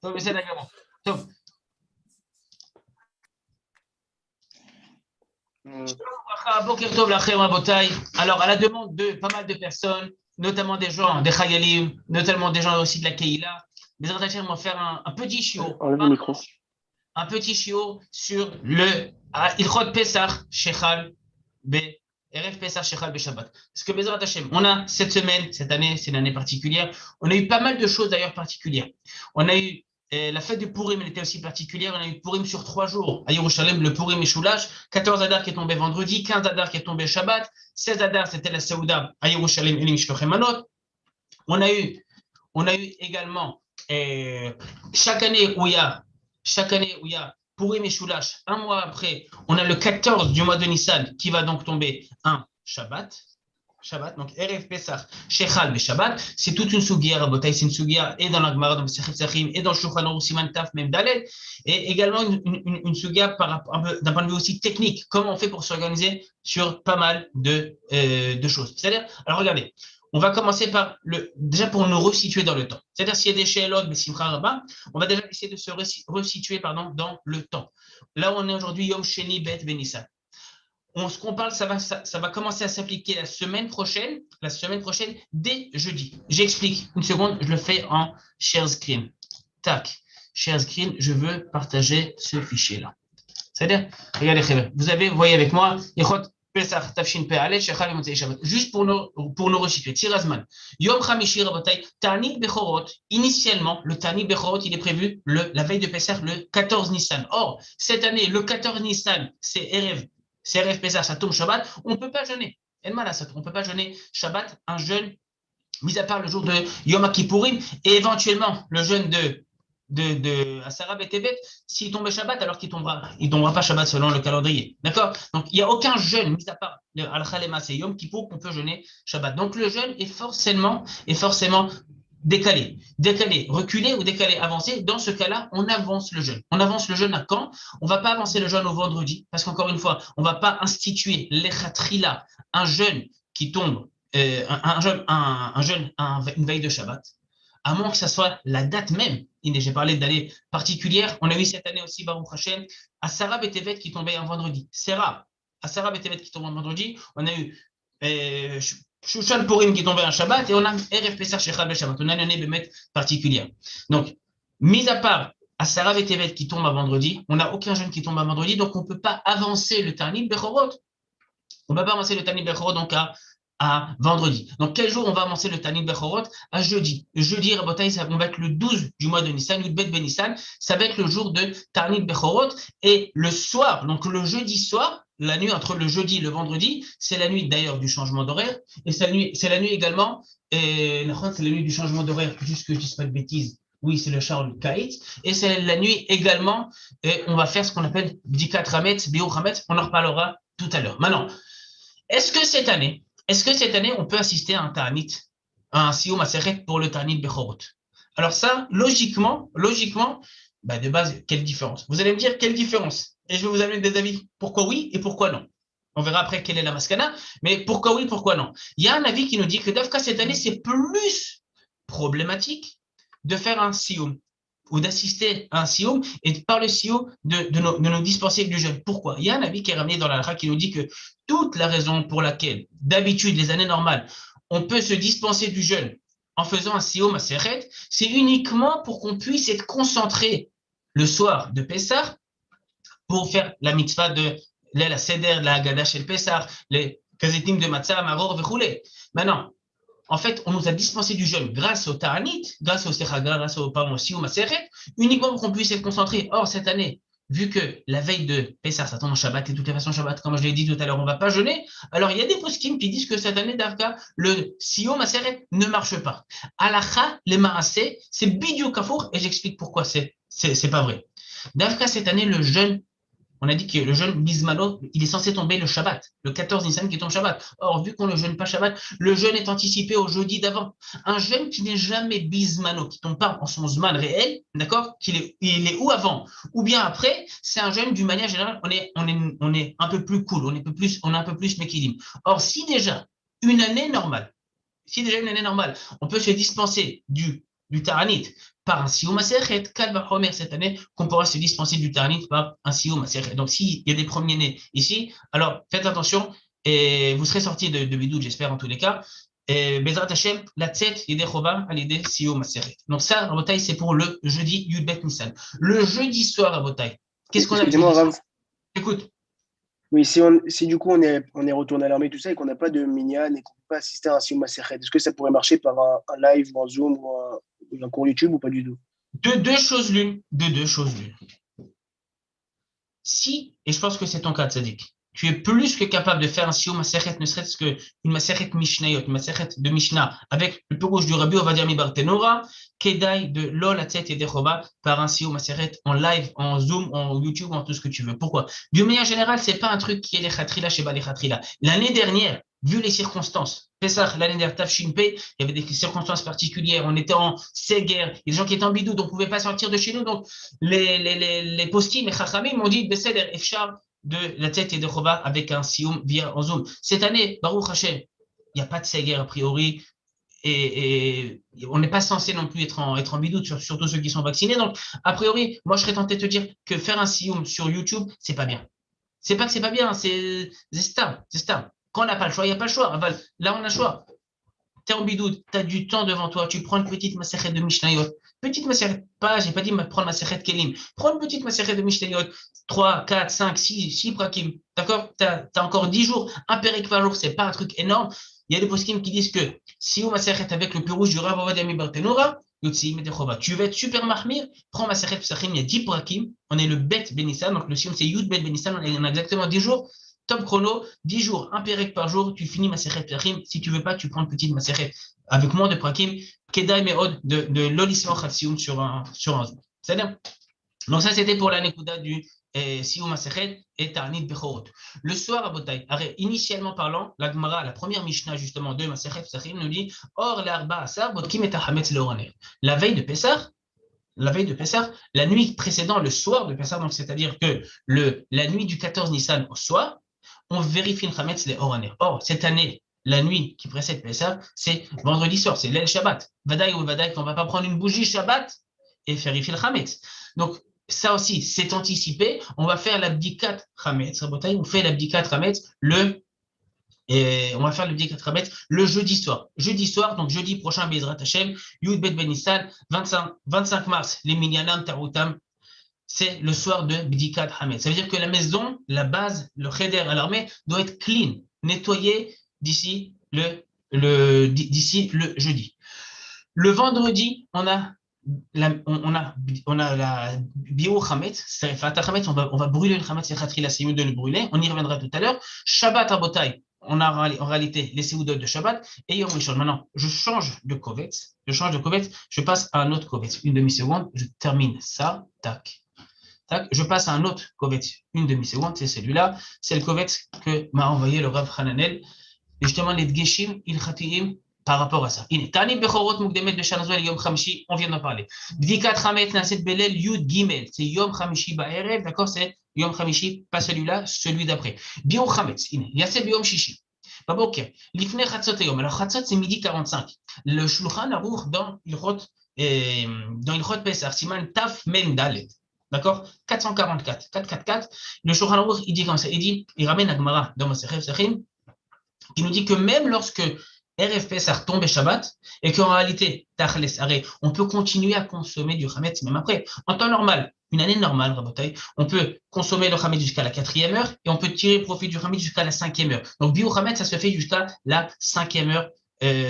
טוב, בסדר גמור. טוב. Boker Tov Lachem Rabotai. Alors, à la demande de pas mal de personnes, notamment des gens, des Chayalim, notamment des gens aussi de la Keïla, les Ratachim vont faire un petit chiot. Un petit chiot sur le Ilchot Pesach Shechal Be. RF Pesach Shechal Be Shabbat. Parce que Bezrat Hashem, on a cette semaine, cette année, c'est une année particulière, on a eu pas mal de choses d'ailleurs particulières. On a eu la fête du Purim, elle était aussi particulière. On a eu Purim sur 3 jours. À Yerushalem, le Purim et Shulash. 14 Adar qui est tombé vendredi, 15 Adar qui est tombé Shabbat, 16 Adar c'était la Saouda à Yerushalem et l'Imshkochemanot. On a eu également chaque année où il y a Purim et Shulash, un mois après, on a le 14 du mois de Nissan qui va donc tomber un Shabbat, donc Erev Pesach, Shechal et Shabbat, c'est toute une sougia, Rabotai, c'est une sougia et dans la Gemara, dans le Sechet Tzachim, et dans le Shulchan Aruch Siman Taf, même Daled, et également une sougia d'un point de vue aussi technique, comment on fait pour s'organiser sur pas mal de choses. C'est-à-dire, alors regardez, on va commencer par déjà pour nous resituer dans le temps. C'est-à-dire s'il y a des She'elot, Besimcha Rabba, on va déjà essayer de se resituer dans le temps. Là où on est aujourd'hui, Yom Sheni Bet Benissan. Ce qu'on parle, ça va commencer à s'appliquer la semaine prochaine, dès jeudi. J'explique. Une seconde, je le fais en share screen. Tac. Share screen, je veux partager ce fichier-là. C'est-à-dire, regardez, vous voyez avec moi, juste pour nous resituer. Tirazman. Yom Chamishi Rabotai, Ta'anit Bechorot. Initialement, le Ta'anit Bechorot, il est prévu la veille de Pesach, le 14 Nissan. Or, cette année, le 14 Nissan, c'est Erev Pesach, ça tombe Shabbat. On ne peut pas jeûner. On ne peut pas jeûner Shabbat, un jeûne, mis à part le jour de Yom Kippourim, et éventuellement le jeûne de Asara Betevet, s'il tombe Shabbat, alors il tombera pas Shabbat selon le calendrier. D'accord? Donc, il n'y a aucun jeûne, mis à part le Al-Khalema, c'est Yom Kippour, qu'on peut jeûner Shabbat. Donc, le jeûne est forcément décalé, reculé ou décalé, avancé. Dans ce cas-là, on avance le jeûne. On avance le jeûne à quand? On ne va pas avancer le jeûne au vendredi, parce qu'encore une fois, on ne va pas instituer l'Echatrila, un jeûne qui tombe, une veille de Shabbat, à moins que ce soit la date même. J'ai parlé d'année particulière. On a eu cette année aussi, Baruch Hashem, à Sarah Betevet qui tombait un vendredi. C'est rare. À Sarah Betevet qui tombait un vendredi. On a eu Shushan Purim qui tombait un Shabbat et on a Erev Pesach Shechal Shabbat. On a une année Bemet particulière. Donc, mis à part à Sarah Betevet qui tombe un vendredi, on n'a aucun jeune qui tombe un vendredi, donc on ne peut pas avancer le Ta'anit Bechorot. On ne peut pas avancer le Ta'anit Bechorot donc à vendredi. Donc, quel jour on va avancer le Ta'anit Bechorot? À jeudi. Jeudi, Rabotai, on va être le 12 du mois de Nissan, Yudbet Ben Nissan, ça va être le jour de Ta'anit Bechorot. Et le soir, donc le jeudi soir, la nuit entre le jeudi et le vendredi, c'est la nuit d'ailleurs du changement d'horaire. Et c'est la nuit également, c'est la nuit du changement d'horaire, juste que je ne dise pas de bêtises. Oui, c'est le Charles Kait. Et c'est la nuit également, et on va faire ce qu'on appelle Bdikat Hametz, Biur Hametz. On en reparlera tout à l'heure. Maintenant, est-ce que cette année, on peut assister à un Ta'anit, à un Siyum Masechet pour le Ta'anit Bechorot? Alors ça, logiquement, de base, quelle différence? Vous allez me dire quelle différence? Et je vais vous amener des avis. Pourquoi oui et pourquoi non? On verra après quelle est la maskana, mais pourquoi oui, pourquoi non? Il y a un avis qui nous dit que d'Afka cette année, c'est plus problématique de faire un Siyum ou d'assister à un Siyum et par le Siyum de nous dispenser du jeûne. Pourquoi? Il y a un avis qui est ramené dans la halakha qui nous dit que toute la raison pour laquelle, d'habitude, les années normales, on peut se dispenser du jeûne en faisant un Siyum Masechet, c'est uniquement pour qu'on puisse être concentré le soir de Pessah pour faire la mitzvah de la Seder, la Haggadah Shel Pessah, les kazetim de Matzah, Maror, Vechoulé. Maintenant, en fait, on nous a dispensé du jeûne grâce au Ta'anit, grâce au Sechaga, grâce au Siyum Masechet, uniquement pour qu'on puisse être concentré. Or, cette année, vu que la veille de Pessah, ça tombe en Shabbat, et de toutes les façons, Shabbat, comme je l'ai dit tout à l'heure, on ne va pas jeûner. Alors, il y a des poskim qui disent que cette année, d'Afka, le Siyum Masechet ne marche pas. Alacha, les Maaseh, c'est Bidiou Kafour, et j'explique pourquoi c'est pas vrai. D'Afka, cette année, le jeûne, on a dit que le jeûne Bismano, il est censé tomber le Shabbat, le 14 Nissan qui tombe Shabbat. Or, vu qu'on ne jeûne pas Shabbat, le jeûne est anticipé au jeudi d'avant. Un jeûne qui n'est jamais Bismano, qui ne tombe pas en son Zman réel, d'accord, il est ou avant ou bien après, c'est un jeûne d'une manière générale, on est un peu plus cool, on a un peu plus Mekilim. Or, si déjà une année normale, on peut se dispenser du du Ta'anit par un Siyum Masechet, Kal Vachomer cette année, qu'on pourra se dispenser du Ta'anit par un Siyum Masechet. Donc, s'il y a des premiers-nés ici, alors faites attention et vous serez sortis de Bidoud, j'espère, en tous les cas. Et Bezrat Hashem, la Tzet Yedei Chova à l'idée Siyum Masechet. Donc, ça, Rabotai, c'est pour le jeudi Yudbet Nissan. Le jeudi soir, Rabotai, qu'est-ce qu'on a le Excusez-moi, jeudi soir? Rav. Écoute. Oui, si du coup on est retourné à l'armée, tout ça, et qu'on n'a pas de minyan et qu'on ne peut pas assister à un Siyum Masechet, est-ce que ça pourrait marcher par un live ou un Zoom ou un cours YouTube ou pas du tout? De deux choses l'une, de deux choses l'une. Si, et je pense que c'est ton cas, Tzadik, tu es plus que capable de faire un siyum masechet, ne serait-ce qu'une masechet mishnayot, une masechet de Mishnah, avec le perouge du Rabbi Ovadia mi Barthénora, kedai de Lol Atzet et Dechova par un siyum masechet en live, en Zoom, en YouTube, en tout ce que tu veux. Pourquoi? D'une manière générale, c'est pas un truc qui est les khatrila chez les khatrila. L'année dernière, vu les circonstances, Pessah, l'année dernière, Tafshin Pei, il y avait des circonstances particulières, on était en Séguer, il y a des gens qui étaient en bidou, donc on ne pouvait pas sortir de chez nous, donc les postim, les chachamim m'ont dit Besséder Efchar de la tête et de Chova avec un sioum via en Zoom. Cette année, Baruch Hashem, il n'y a pas de Séguer a priori. Et on n'est pas censé non plus être en bidou, surtout ceux qui sont vaccinés. Donc, a priori, moi, je serais tenté de te dire que faire un sioum sur YouTube, c'est pas bien. C'est pas que c'est pas bien, c'est stable, c'est stable. Quand on n'a pas le choix, il n'y a pas le choix. Là, on a le choix. Tu es en bidoud, tu as du temps devant toi, tu prends une petite maseret de Mishnayot. Petite maseret, pas, j'ai pas dit prendre maseret Kelim. Prends une petite maseret de Mishnayot. 3, 4, 5, 6 prakim. D'accord? Tu as encore 10 jours, un pérek par jour, c'est pas un truc énorme. Il y a des poskim qui disent que si on maseret avec le plus rouge du Rav Ovadia mi Barthénora, tu veux être super mahmir, prends maseret Psachim, il y a 10 prakim. On est le bet Benissan, donc le sium c'est Yud bet Benissan, on a exactement 10 jours. Top chrono, 10 jours, un pérec par jour, tu finis Masechet Pachim. Si tu veux pas, tu prends une petite Masechet avec moins de prakim, Kedai Meod de l'Olisman Khatsioum sur un zoom. C'est-à-dire, donc ça c'était pour la Nekuda du Sioum Masechet et Ta'anit Bechorot. Le soir à Botaï, initialement parlant, la Gemara, la première Mishnah justement de Masechet Pachim nous dit Or l'arba asar botkim et hametz leoraner. La veille de Pessah, la nuit précédant le soir de Pessah, donc c'est-à-dire que la nuit du 14 Nissan au soir, on vérifie le Hametz les Oraner. Or, cette année, la nuit qui précède Pessah, c'est vendredi soir, c'est l'El Shabbat. Vadaï ou Vadaï, on ne va pas prendre une bougie Shabbat et vérifier le Hametz. Donc, ça aussi, c'est anticipé. On va faire l'abdikat Hametz. On fait l'abdikat Hametz et on va faire le Bdikat Hametz le jeudi soir. Jeudi soir, donc jeudi prochain, Bezrat Hashem, Yud Bet Benissan, 25 mars, les Minyanam Taroutam, c'est le soir de Bdikat Hametz. Ça veut dire que la maison, la base, le cheder à l'armée doit être clean, nettoyé d'ici d'ici le jeudi. Le vendredi, on a la bio Hametz, c'est Fatah Hametz, on va brûler le Hametz et Khatrila, c'est mieux de le brûler, on y reviendra tout à l'heure. Shabbat à Botaï, on a en réalité les séoudot de Shabbat et Yom Rishon. Maintenant, je change de kovetz, je passe à un autre kovetz. Une demi-seconde, je termine ça, tac. Tac, je passe à un autre kovetz, une demi-seconde, c'est celui-là, c'est le kovetz que m'a envoyé le Rav Hananel, et justement les Dgeshim, Ilchatiim, par rapport à ça. Tani Bechorot Mukdemet de Shanazol Yom Chamishi, on vient d'en parler. Bdikat Hamet Naset Belel Yud Gimel, c'est Yom Chamishi Ba'erev, d'accord, c'est Yom Chamishi, pas celui-là, celui d'après. Biom Chametz, Yaseb Yom Shishi. Ok, Lifne Chatzot Yom. Alors Chatzot, c'est midi 45. Le Shulchan Aruch dans Ilchot Pesach, Siman Taf Mem Dalet. D'accord? 444, 444. Le Shulchan Aruch, il dit comme ça, il ramène la Gemara dans Masechet Psachim, qui nous dit que même lorsque RF Pesach tombe et Shabbat, et qu'en réalité, Tachles, on peut continuer à consommer du Hametz même après. En temps normal, une année normale, Rabotai, on peut consommer le Hametz jusqu'à la 4e heure, et on peut tirer profit du Hametz jusqu'à la 5e heure. Donc, Bio Hametz, ça se fait jusqu'à la 5e heure,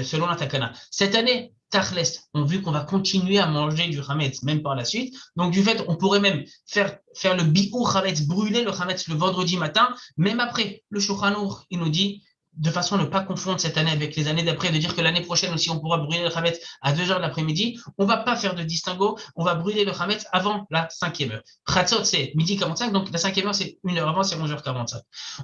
selon la Takana. Cette année, Tachles, on vu qu'on va continuer à manger du Hametz même par la suite. Donc, du fait, on pourrait même faire le Bio Hametz, brûler le Hametz le vendredi matin, même après. Le Shulchan Aruch, il nous dit, de façon à ne pas confondre cette année avec les années d'après, de dire que l'année prochaine aussi on pourra brûler le Hametz à 2 heures de l'après-midi, on ne va pas faire de distinguo, on va brûler le Hametz avant la 5e heure. Chatzot, c'est midi 45, donc la 5e heure, c'est 1 heure avant, c'est 11h45.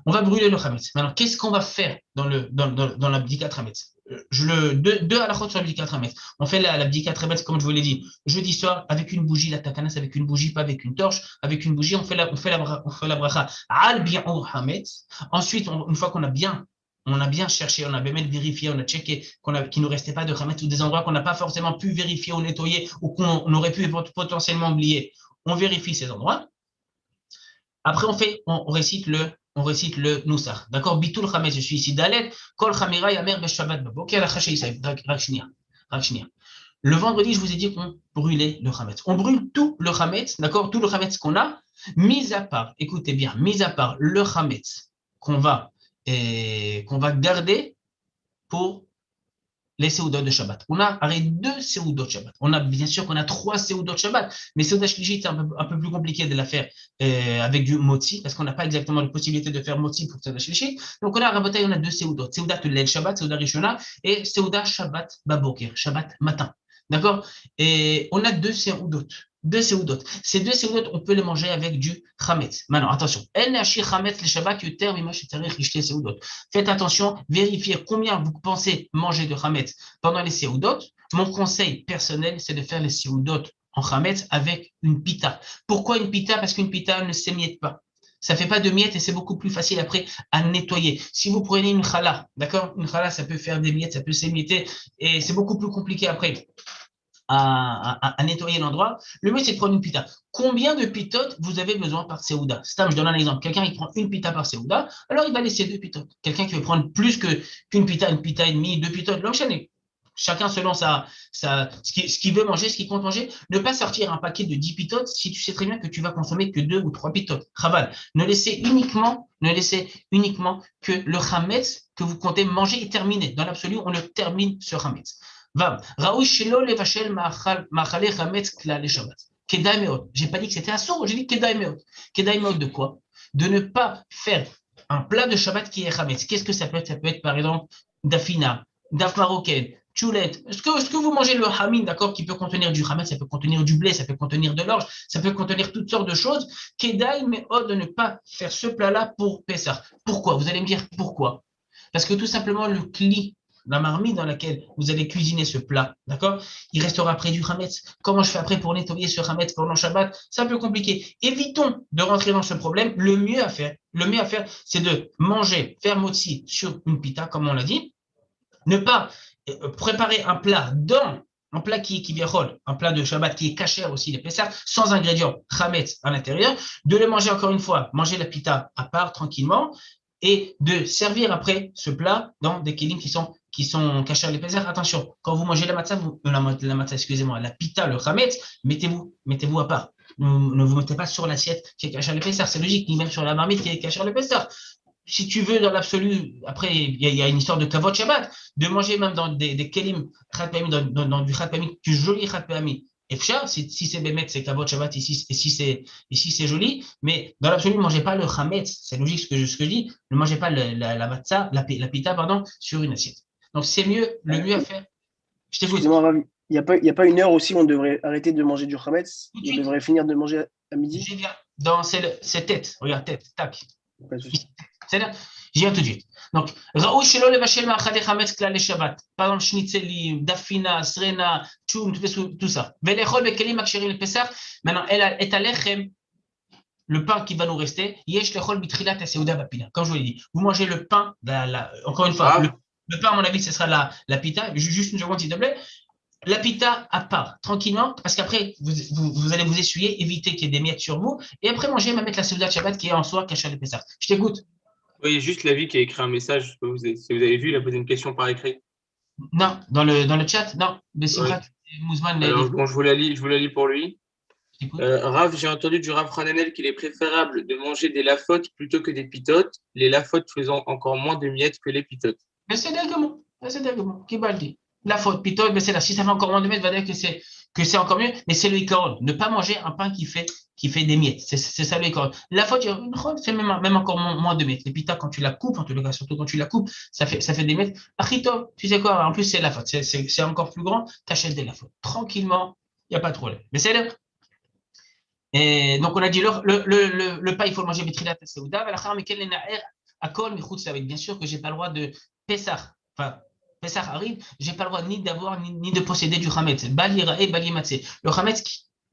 On va brûler le Hametz. Maintenant, qu'est-ce qu'on va faire dans l'abdikat Hametz? Deux à la sur l'abdikat Hametz. On fait l'abdikat Hametz, comme je vous l'ai dit, jeudi soir, avec une bougie, la takanas avec une bougie, pas avec une torche, avec une bougie, on fait la bracha al bi'ur Hametz. Ensuite, une fois qu'on a bien on a bien cherché, on a bien vérifié, on a checké qu'il ne nous restait pas de Hametz ou des endroits qu'on n'a pas forcément pu vérifier ou nettoyer ou qu'on aurait pu potentiellement oublier. On vérifie ces endroits. Après, on récite le Nusach. D'accord? Bitul Chametz, je suis ici Dalet. Kol Chamira Yamer Beshabbat Babok. Le vendredi, je vous ai dit qu'on brûlait le Chametz. On brûle tout le Chametz, d'accord? Tout le Chametz qu'on a, mis à part, écoutez bien, mis à part le Chametz qu'on va garder pour les Seudot de Shabbat. On a deux Seudot de Shabbat. On a bien sûr qu'on a trois Seudot de Shabbat, mais Seuda Shlichit, c'est un peu plus compliqué de la faire avec du Motzi, parce qu'on n'a pas exactement la possibilité de faire Motzi pour Seuda Shlichit. Donc on a Rabotai, on a deux Seudot. Seuda Tulel Shabbat, Seuda Rishona, et Seuda Shabbat Baboker, Shabbat matin. D'accord? Et on a deux Seudot. Deux Seudot. Ces deux Seudot, on peut les manger avec du Chametz. Maintenant, attention. Faites attention, vérifiez combien vous pensez manger de Chametz pendant les Seudot. Mon conseil personnel, c'est de faire les Seudot en Chametz avec une pita. Pourquoi une pita? Parce qu'une pita ne s'émiette pas. Ça fait pas de miettes et c'est beaucoup plus facile après à nettoyer. Si vous prenez une challah, d'accord? Une challah, ça peut faire des miettes, ça peut s'émietter et c'est beaucoup plus compliqué après à nettoyer l'endroit. Le mieux, c'est de prendre une pita. Combien de pitotes vous avez besoin par Seouda? Je donne un exemple. Quelqu'un qui prend une pita par Seouda, alors il va laisser deux pitotes. Quelqu'un qui veut prendre plus qu'une pita, une pita et demie, deux pitotes, l'enchaîner. Chacun selon ce qu'il veut manger, ce qu'il compte manger. Ne pas sortir un paquet de 10 pitotes si tu sais très bien que tu vas consommer que 2 ou 3 pitotes. Chaval. Ne laissez uniquement que le chametz que vous comptez manger est terminé. Dans l'absolu, on le termine ce chametz. Raoui shelo levashel ma'achale chametz klal Shabbat. Kedai meot. J'ai pas dit que c'était assourd, j'ai dit kedai meot. Kedai meot de quoi? De ne pas faire un plat de Shabbat qui est chametz. Qu'est-ce que ça peut être? Ça peut être par exemple dafina, daf marocaine, choulette. Est-ce que vous mangez le hamin, d'accord, qui peut contenir du chametz, ça peut contenir du blé, ça peut contenir de l'orge, ça peut contenir toutes sortes de choses. Kedai meot de ne pas faire ce plat-là pour Pessah. Pourquoi? Vous allez me dire pourquoi? Parce que tout simplement le kli, la marmite dans laquelle vous allez cuisiner ce plat, d'accord? Il restera près du chametz. Comment je fais après pour nettoyer ce chametz pendant Shabbat? C'est un peu compliqué. Évitons de rentrer dans ce problème. Le mieux à faire, c'est de manger, faire motzi sur une pita, comme on l'a dit. Ne pas préparer un plat qui viachol, un plat de Shabbat qui est caché aussi, les Pessah, sans ingrédients chametz à l'intérieur, de le manger encore une fois, manger la pita à part tranquillement, et de servir après ce plat dans des kélim qui sont cachés à l'épaisseur. Attention, quand vous mangez la matzah, excusez-moi, la pita, le chametz, mettez-vous à part. Ne vous mettez pas sur l'assiette qui est cachée à l'épaisseur. C'est logique, ni même sur la marmite qui est cachée à l'épaisseur. Si tu veux, dans l'absolu, après, il y a une histoire de kavod Shabbat, de manger même dans des kelim, dans du khatpami, du joli khatpami. Et si c'est bémet, c'est kavod Shabbat, et si c'est joli, mais dans l'absolu, ne mangez pas le chametz, c'est logique ce que je dis, ne mangez pas la matzah, la pita, pardon, sur une assiette. Donc c'est le mieux à faire. Je t'écoute. Excusez-moi, Ravi. Il n'y a pas une heure aussi où on devrait arrêter de manger du chametz? On devrait finir de manger à midi? J'y viens. C'est tête. Regarde, tête. Tac. C'est-à-dire, j'y viens tout de suite. Donc, Raoul Shelo Levashel Ma'achade Chametz Klal Shabbat. Par exemple, Schnitzelim, Dafina, Srena, Tchoum, tout ça. Velechol Bekelim Aksherim le Pesach. Maintenant, et Alechem, le pain qui va nous rester, Yesh Lechol Bitrilat Seuda Bapina. Comme je vous l'ai dit, vous mangez le pain, encore une fois, le pain, à mon avis, ce sera la pita. Juste une seconde, s'il te plaît. La pita à part, tranquillement, parce qu'après, vous allez vous essuyer, éviter qu'il y ait des miettes sur vous, et après manger, mettre la Seuda Shabbat qui est en soi cachée à l'épaisseur. Je t'écoute. Oui, juste la vie qui a écrit un message. Si vous avez vu, il a posé une question par écrit. Non, dans le chat, non. Mais c'est Ouais. Mouzman. Alors, bon, je vous la lis pour lui. Rav, j'ai entendu du Rav Hananel qu'il est préférable de manger des lafotes plutôt que des pitotes, les lafotes faisant encore moins de miettes que les pitotes. Mais c'est d'argument. Qui va le dire? La faute, pitote, mais c'est là. Si ça fait encore moins de miettes, va dire que c'est encore mieux, mais c'est le ikaron. Ne pas manger un pain qui fait des miettes. C'est ça le ikaron. La faute, c'est même encore moins de miettes. Les pitas, quand tu la coupes, en tout cas, surtout quand tu la coupes, ça fait des miettes. Achito, tu sais quoi? En plus, c'est la faute. C'est encore plus grand. T'achètes des la faute. Tranquillement, il n'y a pas de problème. Mais c'est là. Et donc, on a dit le pain, il faut le manger betrilat seouda. Bien sûr que j'ai pas le droit de Pessah. Enfin, Pessah arrive, j'ai pas le droit ni d'avoir ni de posséder du chametz. Bali rae, bali matzeh. Le chametz,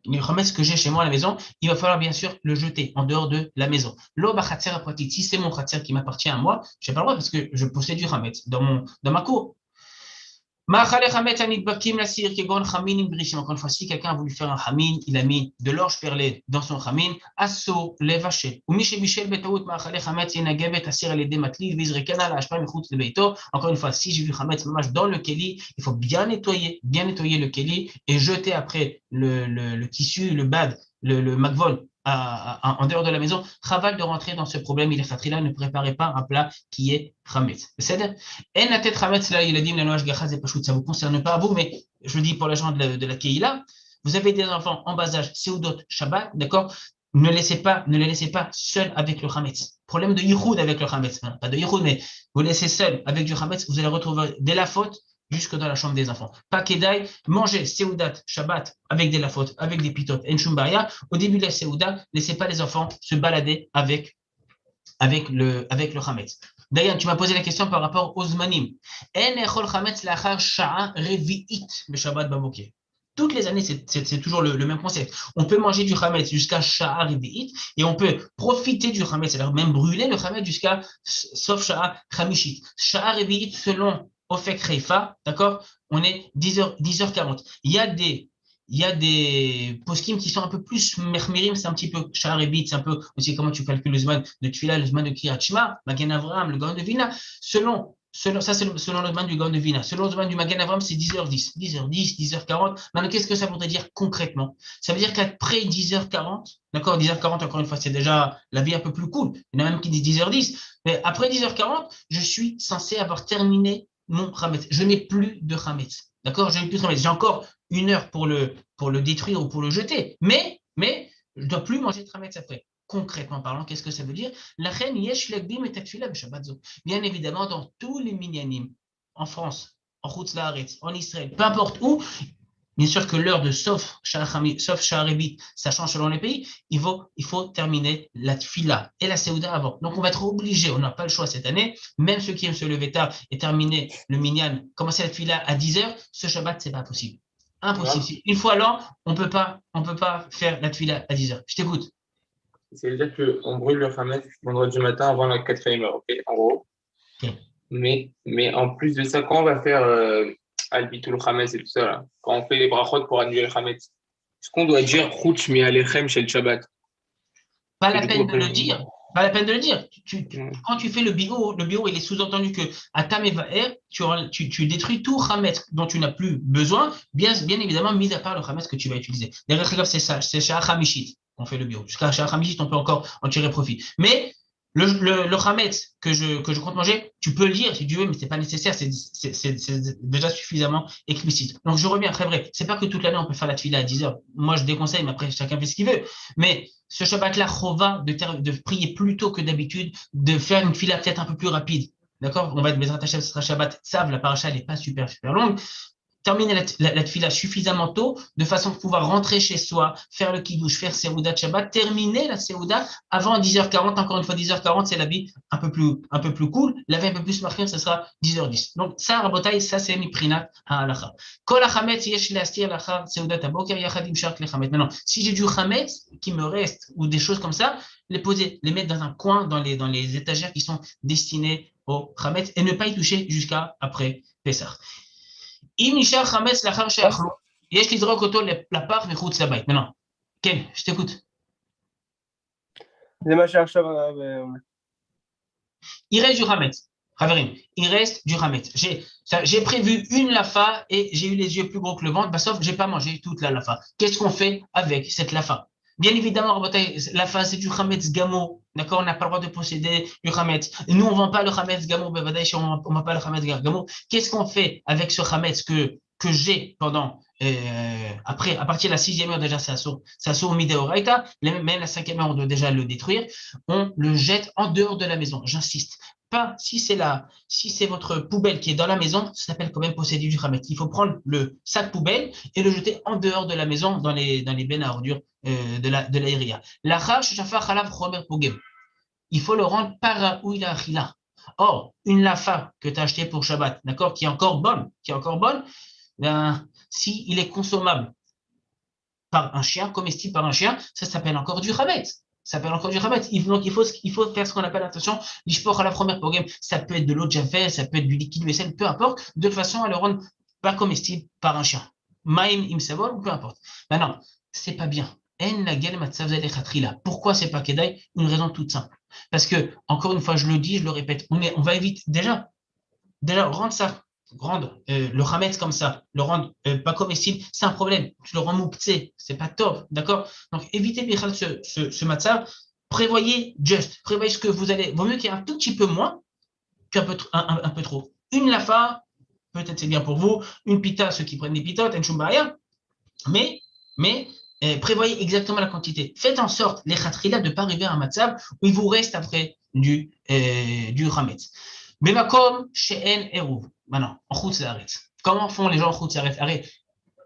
le chametz que j'ai chez moi à la maison, il va falloir bien sûr le jeter en dehors de la maison. L'eau bachatzer pratique. Si c'est mon khatser qui m'appartient à moi, je n'ai pas le droit parce que je possède du chametz dans ma cour. Encore une fois, si quelqu'un a voulu faire un hamin, il a mis de l'orge perlée dans son hamin, asso, les vacher. Encore une fois, si j'ai vu hametz dans le keli, il faut bien nettoyer le keli et jeter après le tissu, le bad, le magvol en dehors de la maison. Chaval de rentrer dans ce problème, il est khatrila, ne préparez pas un plat qui est hametz. C'est-à-dire, en la tête hametz là, il a dit la noix gachaz et pachout, ça vous concerne pas à vous, mais je le dis pour les gens de la Keïla, vous avez des enfants en bas âge, Seudot, Shabbat, d'accord? Ne les laissez pas seuls avec le hametz. Problème de yichoud avec le hametz, pas de yichoud, mais vous laissez seuls avec du hametz, vous allez retrouver dès la faute jusque dans la chambre des enfants. Pas kedaï, manger Seudat, Shabbat avec des lafautes, avec des pitotes, en shumbaya. Au début de la Seuda, laissez pas les enfants se balader avec le hametz. D'ailleurs, tu m'as posé la question par rapport aux zmanim. Toutes les années, c'est toujours le même concept. On peut manger du hametz jusqu'à sha'a revi'it et on peut profiter du hametz, c'est-à-dire même brûler le hametz jusqu'à sauf sha'a chamishit. Sha'a revi'it selon Ofek Reifa, d'accord? On est 10h40. Il y a des poskim qui sont un peu plus mermirim, c'est un petit peu shaharibit, c'est un peu aussi comment tu calcules le zman de Tfila, le zman de Kriyat Shema, Magen Avraham, le Gaon de Vina. Selon ça, c'est selon le zman du Gaon de Vina. Selon le zman du Magen Avraham, c'est 10h10, 10h10, 10h40. Maintenant, qu'est-ce que ça voudrait dire concrètement? Ça veut dire qu'après 10h40, d'accord, 10h40, encore une fois, c'est déjà la vie un peu plus cool. Il y en a même qui disent 10h10. Mais après 10h40, je suis censé avoir terminé mon chametz. Je n'ai plus de chametz. D'accord? Je n'ai plus de chametz. J'ai encore 1 heure pour le détruire ou pour le jeter. Mais je ne dois plus manger de chametz après. Concrètement parlant, qu'est-ce que ça veut dire? Bien évidemment, dans tous les minyanim, en France, en Chutz Laaretz, en Israël, peu importe où, bien sûr que l'heure de sauf Sha'aribit, ça change selon les pays, il faut terminer la tfila et la Seouda avant. Donc on va être obligé, on n'a pas le choix cette année, même ceux qui aiment se lever tard et terminer le minyan, commencer la tfila à 10h, ce Shabbat, c'est pas possible. Impossible. Une fois l'an, on peut pas faire la tfila à 10h. Je t'écoute. C'est-à-dire qu'on brûle le hametz vendredi matin avant la 4e heure, ok, en gros. Okay. Mais en plus de ça, quand on va faire Al-Bitul Hametz et tout ça, là, quand on fait les brachot pour annuler le Hametz, est-ce qu'on doit dire Chutz mi alechem chez le Shabbat? Pas la peine de le dire. Pas la peine de le dire. Quand tu fais le bigot, il est sous-entendu que à Tamevaer, tu détruis tout Hametz dont tu n'as plus besoin, bien évidemment, mis à part le Hametz que tu vas utiliser. D'ailleurs, c'est ça, c'est Sha'ar Hamishit qu'on fait le bigot. Jusqu'à Sha'ar Hamishit, on peut encore en tirer profit. Mais le hametz que je compte manger, tu peux le dire si tu veux, mais c'est pas nécessaire, c'est déjà suffisamment explicite. Donc je reviens, très vrai, c'est pas que toute l'année on peut faire la tefila à 10h. Moi je déconseille, mais après chacun fait ce qu'il veut. Mais ce Shabbat-là, chova de prier plus tôt que d'habitude, de faire une tefila peut-être un peu plus rapide. D'accord? On va être Bezrat Hashem, ce sera Shabbat Tzav, la paracha n'est pas super longue. Terminer la tefila suffisamment tôt, de façon de pouvoir rentrer chez soi, faire le kiddush, faire Seouda de Shabbat, terminer la Seouda avant 10h40. Encore une fois, 10h40, c'est la vie un peu plus cool. La vie un peu plus marquée, ce sera 10h10. Donc, ça, Rabotai, ça, c'est Miprinat HaHalacha. Kol HaChametz yesh le'astir lachar Seoudat HaBoker yachad im shar kli chametz. Maintenant, si j'ai du chametz qui me reste, ou des choses comme ça, les poser, les mettre dans un coin, dans les étagères qui sont destinées au chametz, et ne pas y toucher jusqu'à après Pessah. אם נשאר חמץ לאחר שאכלו, יש לזרוק אותו לפח מחוץ לבית. maintenant, כן, je t'écoute. זה מה שעכשיו... Il reste du hametz. Xaverim, il reste du hametz. J'ai prévu une lafa et j'ai eu les yeux plus gros que le ventre, sauf que j'ai pas mangé toute la lafa. Qu'est-ce qu'on fait avec cette lafa? Bien évidemment, lafa, c'est du hametz gamo. D'accord, on n'a pas le droit de posséder du hametz. Nous, on ne vend pas le hametz gamo, on ne vend pas le hametz gamo. Qu'est-ce qu'on fait avec ce hametz que j'ai pendant, après, à partir de la 6e heure, déjà, ça saute au midéoraita, même la 5e heure, on doit déjà le détruire. On le jette en dehors de la maison. J'insiste. Pas, si c'est votre poubelle qui est dans la maison, ça s'appelle quand même posséder du hametz. Il faut prendre le sac poubelle et le jeter en dehors de la maison, dans les bennes à ordures de la iria. Il faut le rendre paraouila achila. Or, une lafa que tu as achetée pour Shabbat, d'accord, qui est encore bonne, ben, si il est consommable, par un chien, comestible par un chien, ça s'appelle encore du Hametz. Ça s'appelle encore du Hametz. Donc, il faut faire ce qu'on appelle, attention, l'ishpor à la première programme. Ça peut être de l'eau de javel, ça peut être du liquide vaisselle, peu importe, de toute façon, à le rendre pas comestible par un chien. Maïm imsavol, peu importe. Maintenant, c'est pas bien. En la gueule Pourquoi c'est pas Kedai? Une raison toute simple. Parce que, encore une fois, je le dis, je le répète, on va éviter, déjà, rendre ça, rendre le Hametz comme ça, le rendre pas comestible, c'est un problème. Tu le rends mouktsé, c'est pas top, d'accord? Donc, évitez Bichal ce matzah. Prévoyez prévoyez ce que vous allez. Vaut mieux qu'il y ait un tout petit peu moins qu'un peu, un peu trop. Une lafa, peut-être c'est bien pour vous, une pita, ceux qui prennent des pitotes, un chumbaya, mais prévoyez exactement la quantité. Faites en sorte, les khatrila, de ne pas arriver à un matzab où il vous reste après du Hametz. Bemakom she'en eruv. Maintenant, en Chutz La'aretz. Comment font les gens en Chutz La'aretz?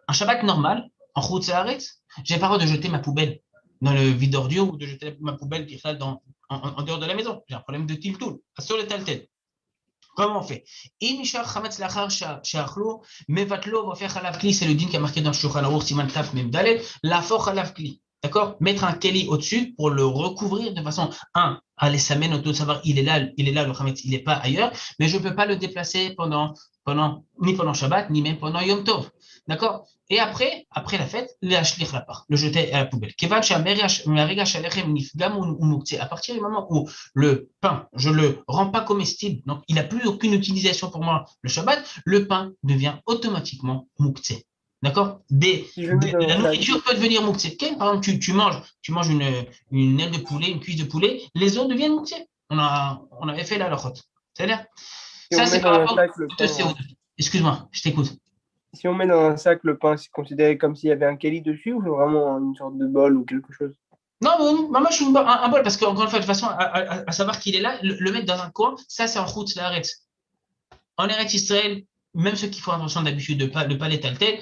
Un Shabbat normal, en Chutz La'aretz, j'ai pas le droit de jeter ma poubelle dans le vide d'ordure ou de jeter ma poubelle en dehors de la maison. J'ai un problème de tiltoul, sur le taltel. Comment on fait? C'est le din qui a marqué dans le Shulchan Aruch, Siman Taf Mem Dalet, la force à l'avkli. D'accord? Mettre un keli au-dessus pour le recouvrir de façon, à les samen, auto de savoir, il est là, le Hametz, il n'est pas ailleurs, mais je ne peux pas le déplacer ni pendant Shabbat, ni même pendant Yom Tov. D'accord? Et après la fête, le jeter à la poubelle. À partir du moment où le pain, je le rends pas comestible, donc il n'a plus aucune utilisation pour moi le Shabbat, le pain devient automatiquement mouktsé. D'accord? La nourriture peut devenir mouktsé. Par exemple, tu manges une aile de poulet, une cuisse de poulet, les os deviennent mouktsé. On avait fait la lochote. C'est-à-dire, ça c'est par rapport au CO2. Excuse-moi, je t'écoute. Si on met dans un sac le pain, c'est considéré comme s'il y avait un keli dessus ou c'est vraiment une sorte de bol ou quelque chose? Non, moi je suis un bol parce qu'encore une fois, de toute façon, à savoir qu'il est là, le mettre dans un coin, ça c'est en Chutz La'aretz. En Eretz Israël, même ceux qui font attention d'habitude de pas les taltel,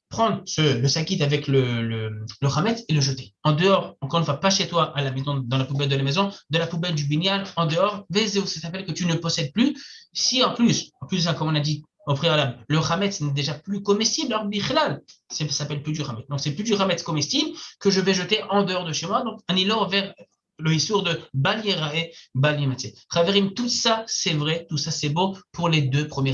prendre le sakit avec le Hametz et le jeter. En dehors, encore une fois, pas chez toi, à la maison, dans la poubelle de la maison, de la poubelle du binyan, en dehors, Vezeo, ça s'appelle que tu ne possèdes plus. Si en plus, comme on a dit au préalable, le Hametz n'est déjà plus comestible, alors Bichlal, ça s'appelle plus du Hametz. Donc c'est plus du Hametz comestible que je vais jeter en dehors de chez moi, donc un ilor vers le issour de Bal Yerae, Bal Yimatze. Chaverim, tout ça c'est vrai, tout ça c'est beau pour les deux premiers.